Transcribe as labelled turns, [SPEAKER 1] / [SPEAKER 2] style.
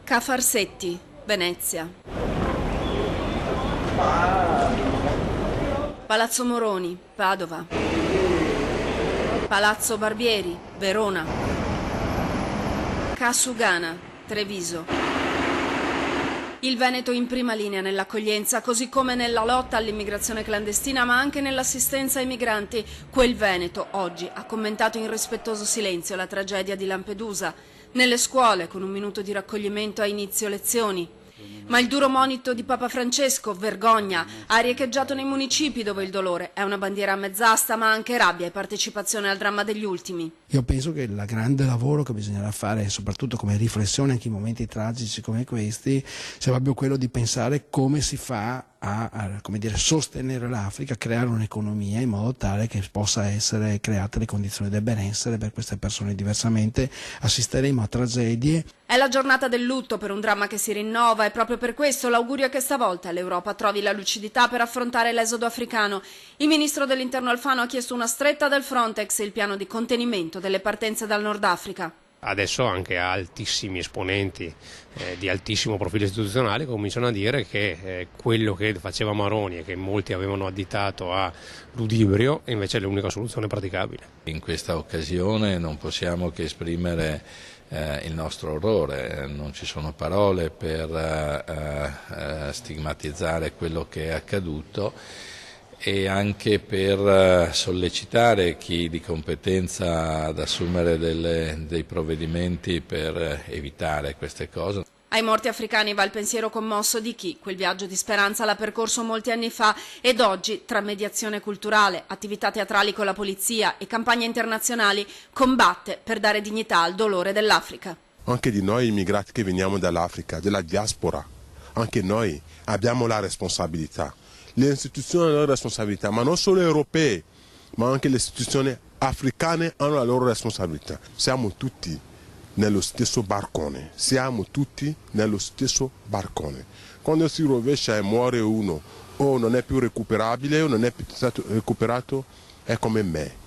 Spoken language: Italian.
[SPEAKER 1] Ca' Farsetti, Venezia. Palazzo Moroni, Padova. Palazzo Barbieri, Verona. Ca' Sugana, Treviso. Il Veneto in prima linea nell'accoglienza, così come nella lotta all'immigrazione clandestina, ma anche nell'assistenza ai migranti. Quel Veneto oggi ha commentato in rispettoso silenzio la tragedia di Lampedusa. Nelle scuole, con un minuto di raccoglimento a inizio lezioni. Ma il duro monito di Papa Francesco, vergogna, ha riecheggiato nei municipi dove il dolore è una bandiera a mezz'asta, ma anche rabbia e partecipazione al dramma degli ultimi.
[SPEAKER 2] Io penso che il grande lavoro che bisognerà fare, soprattutto come riflessione anche in momenti tragici come questi, sia proprio quello di pensare come si fa a sostenere l'Africa, a creare un'economia in modo tale che possa essere create le condizioni del benessere per queste persone. Diversamente assisteremo a tragedie.
[SPEAKER 1] È la giornata del lutto per un dramma che si rinnova e proprio per questo l'augurio è che stavolta l'Europa trovi la lucidità per affrontare l'esodo africano. Il ministro dell'Interno Alfano ha chiesto una stretta del Frontex e il piano di contenimento delle partenze dal Nord Africa.
[SPEAKER 3] Adesso anche altissimi esponenti di altissimo profilo istituzionale cominciano a dire che quello che faceva Maroni e che molti avevano additato a ludibrio invece è l'unica soluzione praticabile.
[SPEAKER 4] In questa occasione non possiamo che esprimere il nostro orrore, non ci sono parole per stigmatizzare quello che è accaduto e anche per sollecitare chi di competenza ad assumere dei provvedimenti per evitare queste cose.
[SPEAKER 1] Ai morti africani va il pensiero commosso di chi quel viaggio di speranza l'ha percorso molti anni fa ed oggi, tra mediazione culturale, attività teatrali con la polizia e campagne internazionali, combatte per dare dignità al dolore dell'Africa.
[SPEAKER 5] Anche di noi immigrati che veniamo dall'Africa, della diaspora, anche noi abbiamo la responsabilità. Le istituzioni hanno la responsabilità, ma non solo europee, ma anche le istituzioni africane hanno la loro responsabilità. Siamo tutti nello stesso barcone, Quando si rovescia e muore uno, o non è più recuperabile o non è più stato recuperato, è come me.